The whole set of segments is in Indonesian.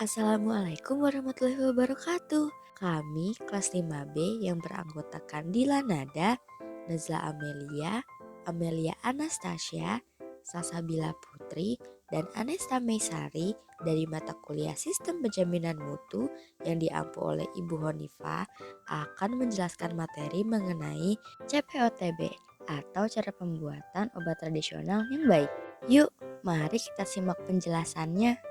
Assalamualaikum warahmatullahi wabarakatuh. Kami kelas 5B yang beranggotakan Dila Nada, Nazla Amelia, Amelia Anastasia, Salsabila Putri, dan Anesta Meisari dari mata kuliah Sistem Penjaminan Mutu yang diampu oleh Ibu Honifah akan menjelaskan materi mengenai CPOTB atau cara pembuatan obat tradisional yang baik. Yuk, mari kita simak penjelasannya.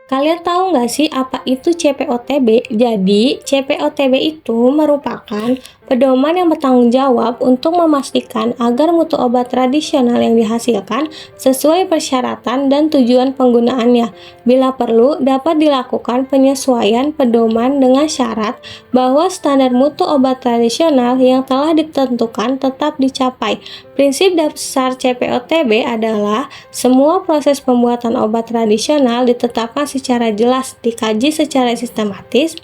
Kalian tahu nggak sih apa itu CPOTB? Jadi, CPOTB itu merupakan pedoman yang bertanggung jawab untuk memastikan agar mutu obat tradisional yang dihasilkan sesuai persyaratan dan tujuan penggunaannya. Bila perlu, dapat dilakukan penyesuaian pedoman dengan syarat bahwa standar mutu obat tradisional yang telah ditentukan tetap dicapai. Prinsip dasar CPOTB adalah semua proses pembuatan obat tradisional ditetapkan secara jelas, dikaji secara sistematis,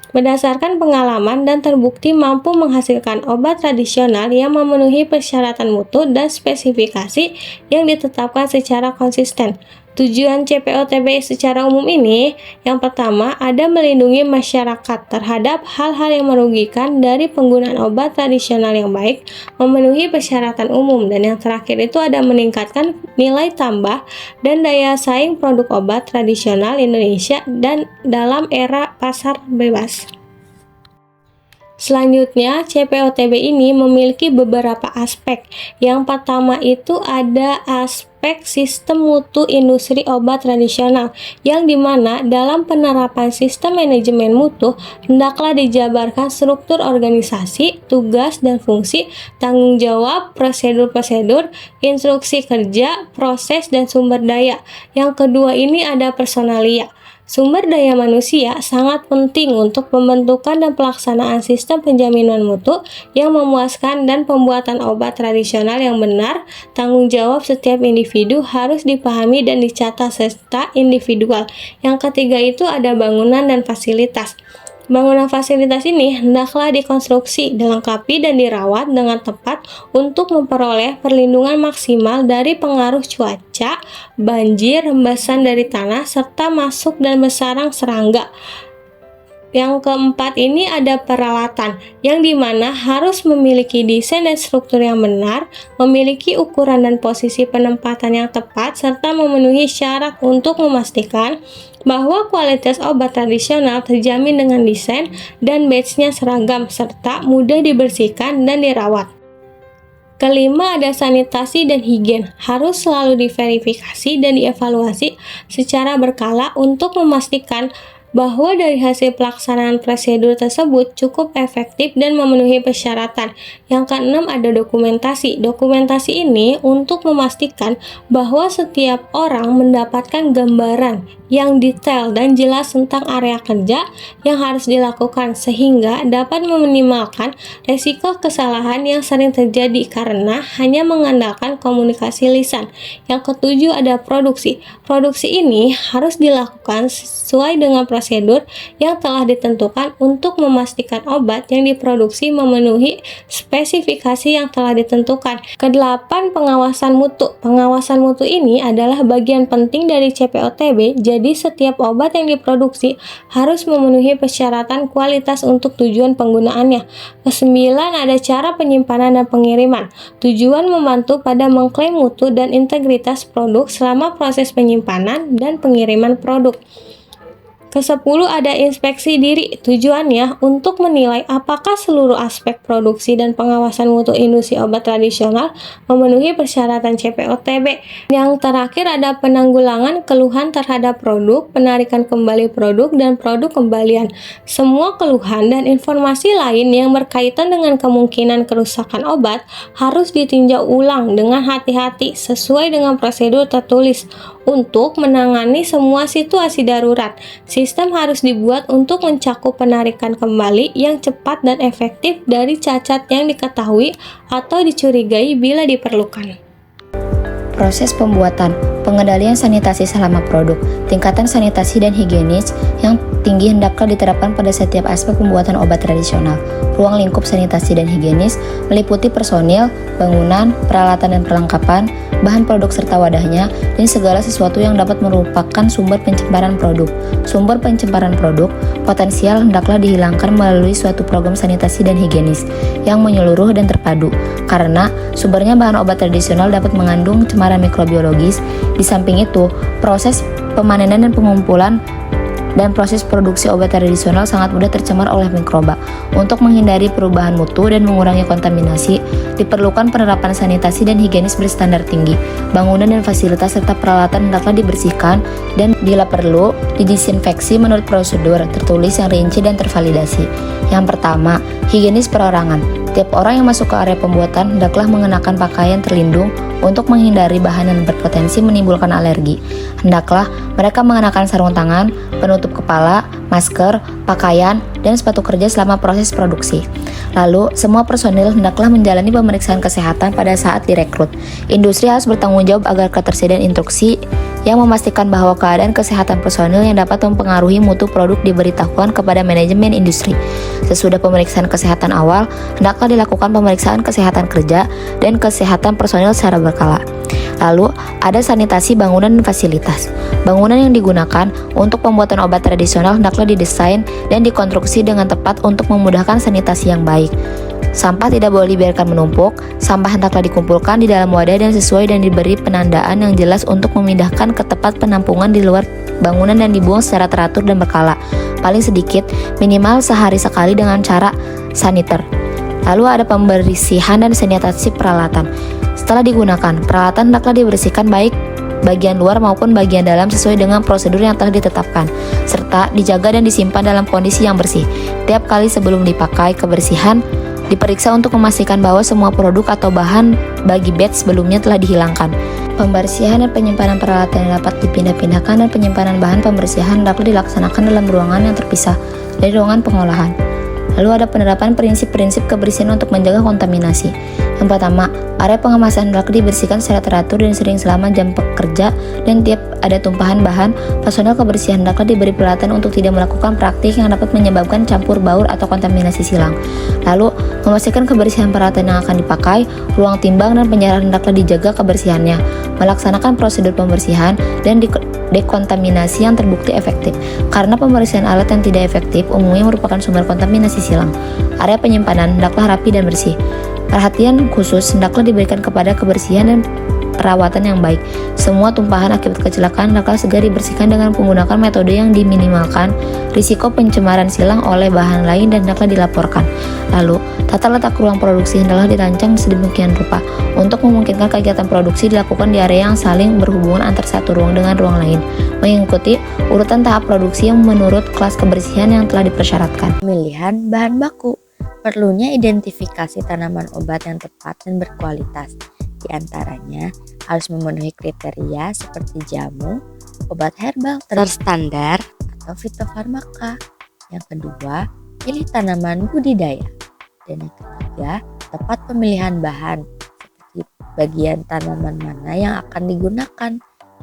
berdasarkan pengalaman dan terbukti mampu menghasilkan obat tradisional yang memenuhi persyaratan mutu dan spesifikasi yang ditetapkan secara konsisten. Tujuan CPOTB secara umum ini, yang pertama ada melindungi masyarakat terhadap hal-hal yang merugikan dari penggunaan obat tradisional yang baik, memenuhi persyaratan umum, dan yang terakhir itu ada meningkatkan nilai tambah dan daya saing produk obat tradisional Indonesia dan dalam era pasar bebas. Selanjutnya, CPOTB ini memiliki beberapa aspek. Yang pertama itu ada aspek sistem mutu industri obat tradisional, yang dimana dalam penerapan sistem manajemen mutu hendaklah dijabarkan struktur organisasi, tugas dan fungsi, tanggung jawab, prosedur-prosedur, instruksi kerja, proses, dan sumber daya. Yang kedua ini ada personalia. Sumber daya manusia sangat penting untuk pembentukan dan pelaksanaan sistem penjaminan mutu yang memuaskan dan pembuatan obat tradisional yang benar. Tanggung jawab setiap individu harus dipahami dan dicatat serta individual. Yang ketiga itu ada bangunan dan fasilitas. Bangunan fasilitas ini hendaklah dikonstruksi, dilengkapi, dan dirawat dengan tepat untuk memperoleh perlindungan maksimal dari pengaruh cuaca, banjir, hembasan dari tanah, serta masuk dan bersarang serangga. Yang keempat ini ada peralatan, yang dimana harus memiliki desain dan struktur yang benar, memiliki ukuran dan posisi penempatan yang tepat, serta memenuhi syarat untuk memastikan bahwa kualitas obat tradisional terjamin dengan desain dan batch-nya seragam, serta mudah dibersihkan dan dirawat. Kelima ada sanitasi dan higien, harus selalu diverifikasi dan dievaluasi secara berkala untuk memastikan bahwa dari hasil pelaksanaan prosedur tersebut cukup efektif dan memenuhi persyaratan. Yang keenam ada dokumentasi. Dokumentasi ini untuk memastikan bahwa setiap orang mendapatkan gambaran yang detail dan jelas tentang area kerja yang harus dilakukan sehingga dapat meminimalkan resiko kesalahan yang sering terjadi karena hanya mengandalkan komunikasi lisan. Yang ketujuh ada produksi. Produksi ini harus dilakukan sesuai dengan prosedur yang telah ditentukan untuk memastikan obat yang diproduksi memenuhi spesifikasi yang telah ditentukan. Kedelapan, pengawasan mutu. Pengawasan mutu ini adalah bagian penting dari CPOTB, jadi setiap obat yang diproduksi harus memenuhi persyaratan kualitas untuk tujuan penggunaannya. Kesembilan, ada cara penyimpanan dan pengiriman. Tujuan membantu pada mengklaim mutu dan integritas produk selama proses penyimpanan dan pengiriman produk. Kesepuluh ada inspeksi diri. Tujuannya untuk menilai apakah seluruh aspek produksi dan pengawasan mutu industri obat tradisional memenuhi persyaratan CPOTB. Yang terakhir ada penanggulangan keluhan terhadap produk, penarikan kembali produk, dan produk kembalian. Semua keluhan dan informasi lain yang berkaitan dengan kemungkinan kerusakan obat harus ditinjau ulang dengan hati-hati sesuai dengan prosedur tertulis. Untuk menangani semua situasi darurat, sistem harus dibuat untuk mencakup penarikan kembali yang cepat dan efektif dari cacat yang diketahui atau dicurigai bila diperlukan. Proses pembuatan, pengendalian sanitasi selama produk, tingkatan sanitasi dan higienis yang tinggi hendaklah diterapkan pada setiap aspek pembuatan obat tradisional. Ruang lingkup sanitasi dan higienis meliputi personil, bangunan, peralatan dan perlengkapan, bahan produk serta wadahnya, dan segala sesuatu yang dapat merupakan sumber pencemaran produk. Sumber pencemaran produk potensial hendaklah dihilangkan melalui suatu program sanitasi dan higienis yang menyeluruh dan terpadu, karena sumbernya bahan obat tradisional dapat mengandung cemaran mikrobiologis. Di samping itu, proses pemanenan dan pengumpulan dan proses produksi obat tradisional sangat mudah tercemar oleh mikroba. Untuk menghindari perubahan mutu dan mengurangi kontaminasi, diperlukan penerapan sanitasi dan higienis berstandar tinggi. Bangunan dan fasilitas serta peralatan hendaklah dibersihkan dan bila perlu didisinfeksi menurut prosedur tertulis yang rinci dan tervalidasi. Yang pertama, higienis perorangan. Tiap orang yang masuk ke area pembuatan hendaklah mengenakan pakaian terlindung untuk menghindari bahan yang berpotensi menimbulkan alergi. Hendaklah mereka mengenakan sarung tangan, penutup kepala, masker, pakaian, dan sepatu kerja selama proses produksi. Lalu, semua personil hendaklah menjalani pemeriksaan kesehatan pada saat direkrut. Industri harus bertanggung jawab agar ketersediaan instruksi yang memastikan bahwa keadaan kesehatan personil yang dapat mempengaruhi mutu produk diberitahukan kepada manajemen industri. Sesudah pemeriksaan kesehatan awal, hendaklah dilakukan pemeriksaan kesehatan kerja dan kesehatan personil secara berkala. Lalu, ada sanitasi bangunan dan fasilitas. Bangunan yang digunakan untuk pembuatan obat tradisional hendaklah didesain dan dikonstruksi dengan tepat untuk memudahkan sanitasi yang baik. Sampah tidak boleh dibiarkan menumpuk, sampah hendaklah dikumpulkan di dalam wadah dan sesuai dan diberi penandaan yang jelas untuk memindahkan ke tempat penampungan di luar bangunan dan dibuang secara teratur dan berkala, paling sedikit minimal sehari sekali dengan cara saniter. Lalu ada pembersihan dan sanitasi peralatan. Setelah digunakan, peralatan hendaklah dibersihkan baik bagian luar maupun bagian dalam sesuai dengan prosedur yang telah ditetapkan, serta dijaga dan disimpan dalam kondisi yang bersih. Tiap kali sebelum dipakai, kebersihan diperiksa untuk memastikan bahwa semua produk atau bahan bagi batch sebelumnya telah dihilangkan. Pembersihan dan penyimpanan peralatan yang dapat dipindah-pindahkan dan penyimpanan bahan pembersihan dapat dilaksanakan dalam ruangan yang terpisah dari ruangan pengolahan. Lalu ada penerapan prinsip-prinsip kebersihan untuk menjaga kontaminasi. Yang pertama, area pengemasan hendaklah dibersihkan secara teratur dan sering selama jam pekerja, dan tiap ada tumpahan bahan, personel kebersihan hendaklah diberi peralatan untuk tidak melakukan praktik yang dapat menyebabkan campur baur atau kontaminasi silang. Lalu, memastikan kebersihan peralatan yang akan dipakai, ruang timbang dan penjara hendaklah dijaga kebersihannya, melaksanakan prosedur pembersihan dan dekontaminasi yang terbukti efektif, karena pembersihan alat yang tidak efektif umumnya merupakan sumber kontaminasi silang. Area penyimpanan hendaklah rapi dan bersih. Perhatian khusus hendaklah diberikan kepada kebersihan dan perawatan yang baik. Semua tumpahan akibat kecelakaan hendaklah segera dibersihkan dengan menggunakan metode yang diminimalkan risiko pencemaran silang oleh bahan lain dan hendaklah dilaporkan. Lalu, tata letak ruang produksi hendaklah dirancang sedemikian rupa untuk memungkinkan kegiatan produksi dilakukan di area yang saling berhubungan antar satu ruang dengan ruang lain, mengikuti urutan tahap produksi yang menurut kelas kebersihan yang telah dipersyaratkan. Pemilihan bahan baku. Perlunya identifikasi tanaman obat yang tepat dan berkualitas. Di antaranya harus memenuhi kriteria seperti jamu, obat herbal terstandar, atau fitofarmaka. Yang kedua, pilih tanaman budidaya. Dan yang ketiga, tepat pemilihan bahan, seperti bagian tanaman mana yang akan digunakan,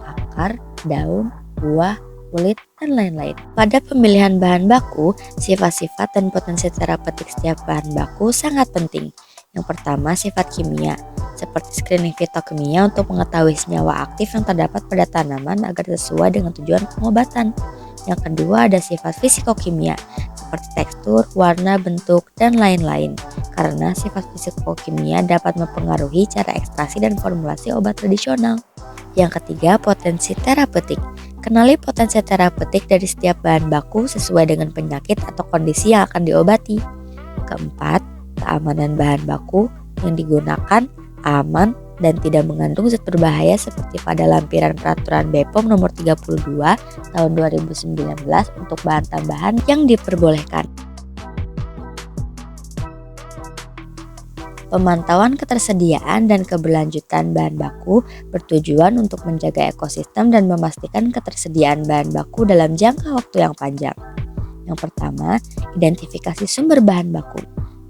akar, daun, buah, kulit, dan lain-lain. Pada pemilihan bahan baku, sifat-sifat dan potensi terapeutik setiap bahan baku sangat penting. Yang pertama, sifat kimia, seperti screening fitokimia untuk mengetahui senyawa aktif yang terdapat pada tanaman agar sesuai dengan tujuan pengobatan. Yang kedua, ada sifat fisikokimia, seperti tekstur, warna, bentuk, dan lain-lain. Karena sifat fisikokimia dapat mempengaruhi cara ekstraksi dan formulasi obat tradisional. Yang ketiga, potensi terapeutik. Kenali potensi terapeutik dari setiap bahan baku sesuai dengan penyakit atau kondisi yang akan diobati. Keempat, keamanan bahan baku yang digunakan aman dan tidak mengandung zat berbahaya seperti pada lampiran peraturan BPOM nomor 32 tahun 2019 untuk bahan tambahan yang diperbolehkan. Pemantauan ketersediaan dan keberlanjutan bahan baku bertujuan untuk menjaga ekosistem dan memastikan ketersediaan bahan baku dalam jangka waktu yang panjang. Yang pertama, identifikasi sumber bahan baku.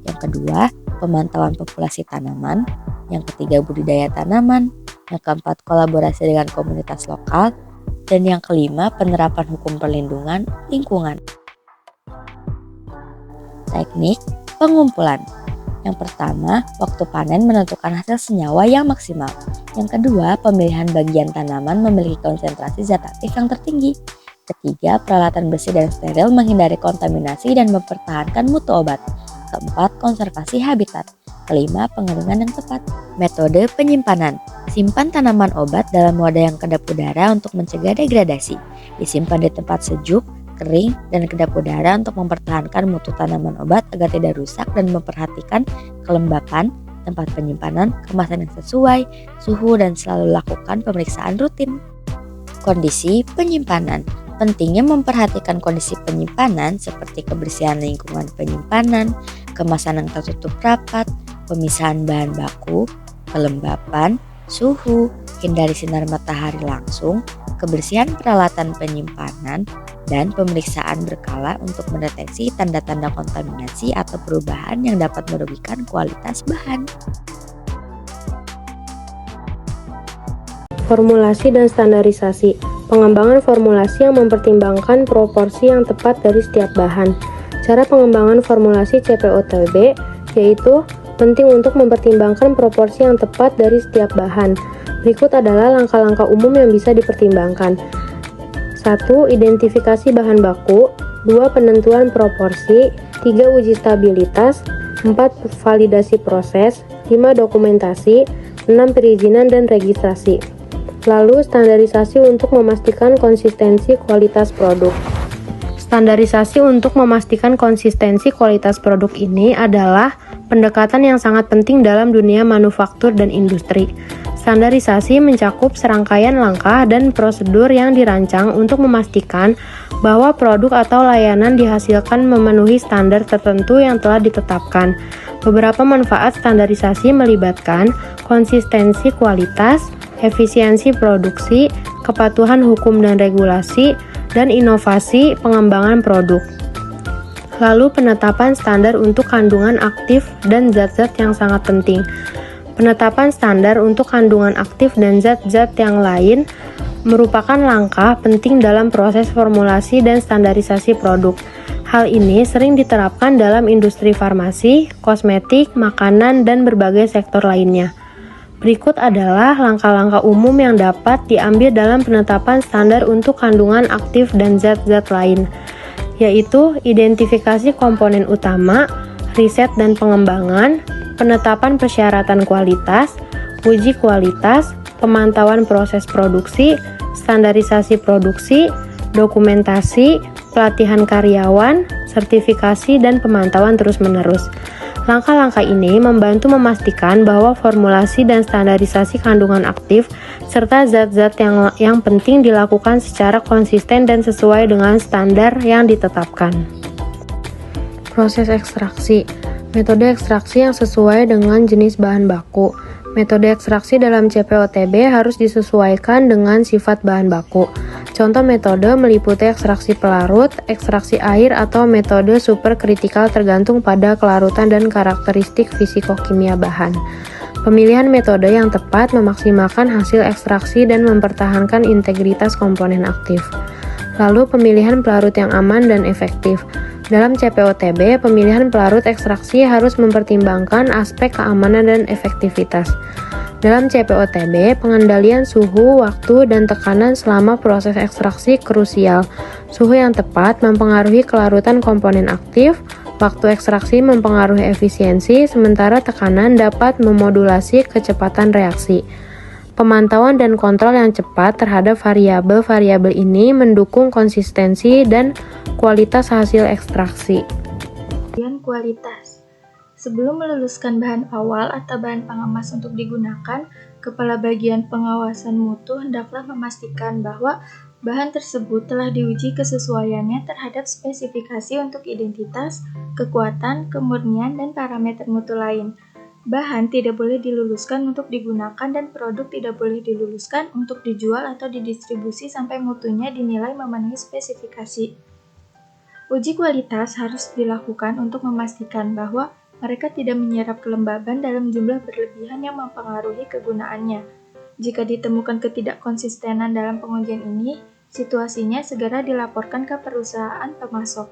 Yang kedua, pemantauan populasi tanaman. Yang ketiga, budidaya tanaman. Yang keempat, kolaborasi dengan komunitas lokal. Dan yang kelima, penerapan hukum perlindungan lingkungan. Teknik pengumpulan. Yang pertama, waktu panen menentukan hasil senyawa yang maksimal. Yang kedua, pemilihan bagian tanaman memiliki konsentrasi zat aktif yang tertinggi. Ketiga, peralatan bersih dan steril menghindari kontaminasi dan mempertahankan mutu obat. Keempat, konservasi habitat. Kelima, pengeringan yang tepat. Metode penyimpanan. Simpan tanaman obat dalam wadah yang kedap udara untuk mencegah degradasi. Disimpan di tempat sejuk, kering, dan kedap udara untuk mempertahankan mutu tanaman obat agar tidak rusak dan memperhatikan kelembapan, tempat penyimpanan, kemasan yang sesuai, suhu, dan selalu lakukan pemeriksaan rutin. Kondisi penyimpanan. Pentingnya memperhatikan kondisi penyimpanan seperti kebersihan lingkungan penyimpanan, kemasan yang tertutup rapat, pemisahan bahan baku, kelembapan, suhu, hindari sinar matahari langsung, kebersihan peralatan penyimpanan, dan pemeriksaan berkala untuk mendeteksi tanda-tanda kontaminasi atau perubahan yang dapat merugikan kualitas bahan. Formulasi dan standarisasi. Pengembangan formulasi yang mempertimbangkan proporsi yang tepat dari setiap bahan. Cara pengembangan formulasi CPOTB yaitu penting untuk mempertimbangkan proporsi yang tepat dari setiap bahan. Berikut adalah langkah-langkah umum yang bisa dipertimbangkan. 1. Identifikasi bahan baku. 2. Penentuan proporsi. 3. Uji stabilitas. 4. Validasi proses. 5. Dokumentasi. 6. Perizinan dan registrasi. Lalu, standarisasi untuk memastikan konsistensi kualitas produk. Standarisasi untuk memastikan konsistensi kualitas produk ini adalah pendekatan yang sangat penting dalam dunia manufaktur dan industri. Standarisasi mencakup serangkaian langkah dan prosedur yang dirancang untuk memastikan bahwa produk atau layanan dihasilkan memenuhi standar tertentu yang telah ditetapkan. Beberapa manfaat standarisasi melibatkan konsistensi kualitas, efisiensi produksi, kepatuhan hukum dan regulasi, dan inovasi pengembangan produk. Lalu penetapan standar untuk kandungan aktif dan zat-zat yang sangat penting. Penetapan standar untuk kandungan aktif dan zat-zat yang lain merupakan langkah penting dalam proses formulasi dan standarisasi produk. Hal ini sering diterapkan dalam industri farmasi, kosmetik, makanan, dan berbagai sektor lainnya. Berikut adalah langkah-langkah umum yang dapat diambil dalam penetapan standar untuk kandungan aktif dan zat-zat lain, yaitu identifikasi komponen utama, riset dan pengembangan, penetapan persyaratan kualitas, uji kualitas, pemantauan proses produksi, standarisasi produksi, dokumentasi, pelatihan karyawan, sertifikasi, dan pemantauan terus-menerus. Langkah-langkah ini membantu memastikan bahwa formulasi dan standarisasi kandungan aktif serta zat-zat yang penting dilakukan secara konsisten dan sesuai dengan standar yang ditetapkan. Proses ekstraksi. Metode ekstraksi yang sesuai dengan jenis bahan baku. Metode ekstraksi dalam CPOTB harus disesuaikan dengan sifat bahan baku. Contoh metode meliputi ekstraksi pelarut, ekstraksi air, atau metode superkritikal tergantung pada kelarutan dan karakteristik fisikokimia bahan. Pemilihan metode yang tepat memaksimalkan hasil ekstraksi dan mempertahankan integritas komponen aktif. Lalu pemilihan pelarut yang aman dan efektif. Dalam CPOTB, pemilihan pelarut ekstraksi harus mempertimbangkan aspek keamanan dan efektivitas. Dalam CPOTB, pengendalian suhu, waktu, dan tekanan selama proses ekstraksi krusial. Suhu yang tepat mempengaruhi kelarutan komponen aktif, waktu ekstraksi mempengaruhi efisiensi, sementara tekanan dapat memodulasi kecepatan reaksi. Pemantauan dan kontrol yang cepat terhadap variabel-variabel ini mendukung konsistensi dan kualitas hasil ekstraksi. Kualitas. Sebelum meluluskan bahan awal atau bahan pengemas untuk digunakan, Kepala Bagian Pengawasan Mutu hendaklah memastikan bahwa bahan tersebut telah diuji kesesuaiannya terhadap spesifikasi untuk identitas, kekuatan, kemurnian, dan parameter mutu lain. Bahan tidak boleh diluluskan untuk digunakan dan produk tidak boleh diluluskan untuk dijual atau didistribusi sampai mutunya dinilai memenuhi spesifikasi. Uji kualitas harus dilakukan untuk memastikan bahwa mereka tidak menyerap kelembaban dalam jumlah berlebihan yang mempengaruhi kegunaannya. Jika ditemukan ketidakkonsistenan dalam pengujian ini, situasinya segera dilaporkan ke perusahaan pemasok.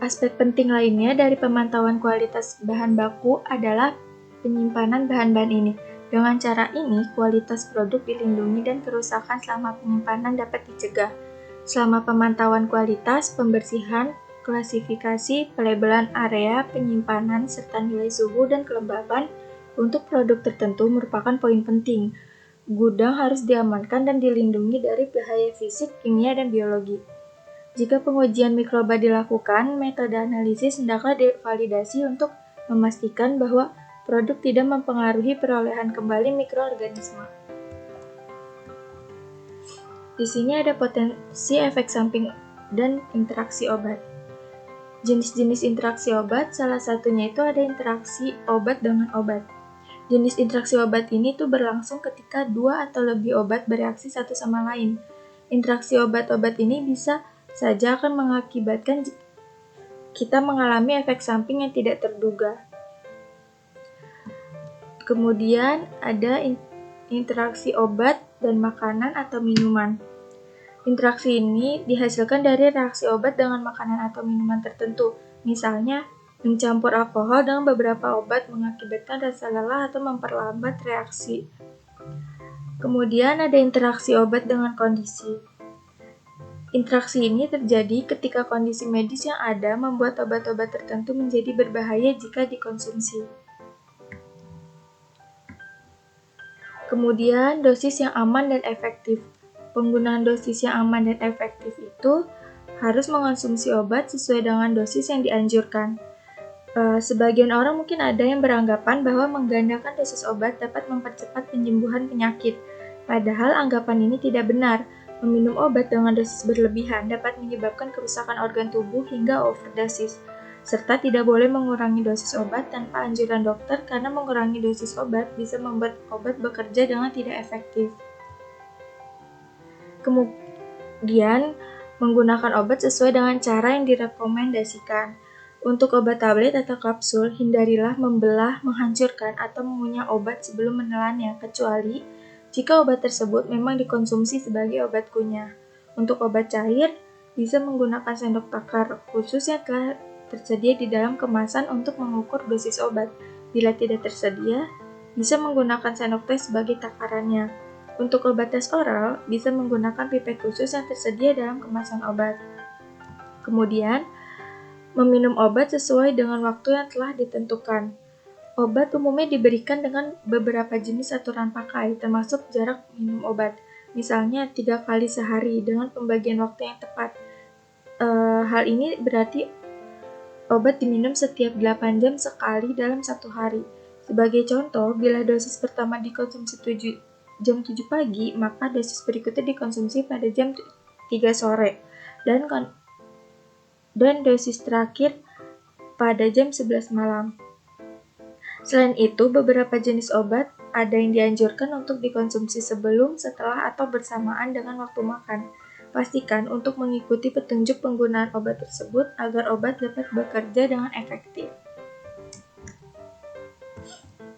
Aspek penting lainnya dari pemantauan kualitas bahan baku adalah penyimpanan bahan-bahan ini. Dengan cara ini, kualitas produk dilindungi dan kerusakan selama penyimpanan dapat dicegah. Selama pemantauan kualitas, pembersihan, klasifikasi, pelabelan area penyimpanan, serta nilai suhu dan kelembaban untuk produk tertentu merupakan poin penting. Gudang harus diamankan dan dilindungi dari bahaya fisik, kimia, dan biologi. Jika pengujian mikroba dilakukan, metode analisis hendaklah divalidasi untuk memastikan bahwa produk tidak mempengaruhi perolehan kembali mikroorganisme. Di sini ada potensi efek samping dan interaksi obat. Jenis-jenis interaksi obat, salah satunya itu ada interaksi obat dengan obat. Jenis interaksi obat ini tuh berlangsung ketika dua atau lebih obat bereaksi satu sama lain. Interaksi obat-obat ini bisa saja akan mengakibatkan kita mengalami efek samping yang tidak terduga. Kemudian ada interaksi obat dan makanan atau minuman. Interaksi ini dihasilkan dari reaksi obat dengan makanan atau minuman tertentu. Misalnya, mencampur alkohol dengan beberapa obat mengakibatkan rasa lelah atau memperlambat reaksi. Kemudian ada interaksi obat dengan kondisi. Interaksi ini terjadi ketika kondisi medis yang ada membuat obat-obat tertentu menjadi berbahaya jika dikonsumsi. Kemudian, dosis yang aman dan efektif. Penggunaan dosis yang aman dan efektif itu harus mengonsumsi obat sesuai dengan dosis yang dianjurkan. Sebagian orang mungkin ada yang beranggapan bahwa menggandakan dosis obat dapat mempercepat penyembuhan penyakit. Padahal anggapan ini tidak benar. Meminum obat dengan dosis berlebihan dapat menyebabkan kerusakan organ tubuh hingga overdosis, serta tidak boleh mengurangi dosis obat tanpa anjuran dokter karena mengurangi dosis obat bisa membuat obat bekerja dengan tidak efektif. Kemudian, menggunakan obat sesuai dengan cara yang direkomendasikan. Untuk obat tablet atau kapsul, hindarilah membelah, menghancurkan, atau mengunyah obat sebelum menelannya, kecuali jika obat tersebut memang dikonsumsi sebagai obat kunyah. Untuk obat cair, bisa menggunakan sendok takar khusus yang telah tersedia di dalam kemasan untuk mengukur dosis obat. Bila tidak tersedia, bisa menggunakan sendok tes sebagai takarannya. Untuk obat tes oral, bisa menggunakan pipet khusus yang tersedia dalam kemasan obat. Kemudian, meminum obat sesuai dengan waktu yang telah ditentukan. Obat umumnya diberikan dengan beberapa jenis aturan pakai, termasuk jarak minum obat. Misalnya 3 kali sehari dengan pembagian waktu yang tepat. Hal ini berarti obat diminum setiap 8 jam sekali dalam 1 hari. Sebagai contoh, bila dosis pertama dikonsumsi jam 7 pagi, maka dosis berikutnya dikonsumsi pada jam 3 sore. Dan dosis terakhir pada jam 11 malam. Selain itu, beberapa jenis obat ada yang dianjurkan untuk dikonsumsi sebelum, setelah, atau bersamaan dengan waktu makan. Pastikan untuk mengikuti petunjuk penggunaan obat tersebut agar obat dapat bekerja dengan efektif.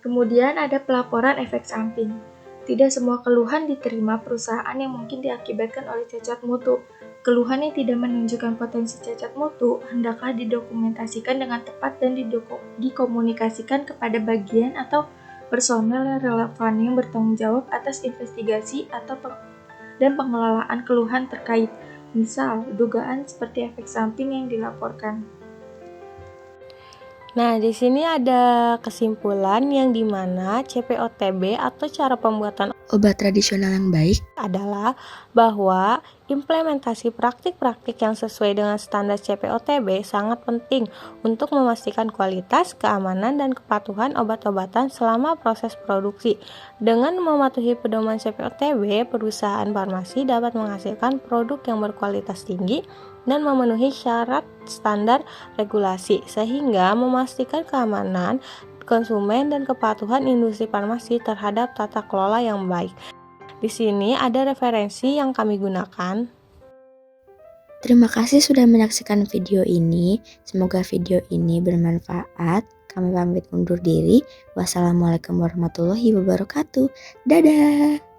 Kemudian ada pelaporan efek samping. Tidak semua keluhan diterima perusahaan yang mungkin diakibatkan oleh cacat mutu. Keluhan yang tidak menunjukkan potensi cacat mutu hendaklah didokumentasikan dengan tepat dan dikomunikasikan kepada bagian atau personel yang relevan yang bertanggung jawab atas investigasi dan pengelolaan keluhan terkait. Misal, dugaan seperti efek samping yang dilaporkan. Nah, di sini ada kesimpulan yang dimana CPOTB atau cara pembuatan Obat tradisional yang baik adalah bahwa implementasi praktik-praktik yang sesuai dengan standar CPOTB sangat penting untuk memastikan kualitas, keamanan, dan kepatuhan obat-obatan selama proses produksi. Dengan mematuhi pedoman CPOTB, perusahaan farmasi dapat menghasilkan produk yang berkualitas tinggi dan memenuhi syarat standar regulasi, sehingga memastikan keamanan konsumen dan kepatuhan industri farmasi terhadap tata kelola yang baik. Di sini ada referensi yang kami gunakan. Terima kasih sudah menyaksikan video ini. Semoga video ini bermanfaat. Kami pamit undur diri. Wassalamualaikum warahmatullahi wabarakatuh. Dadah.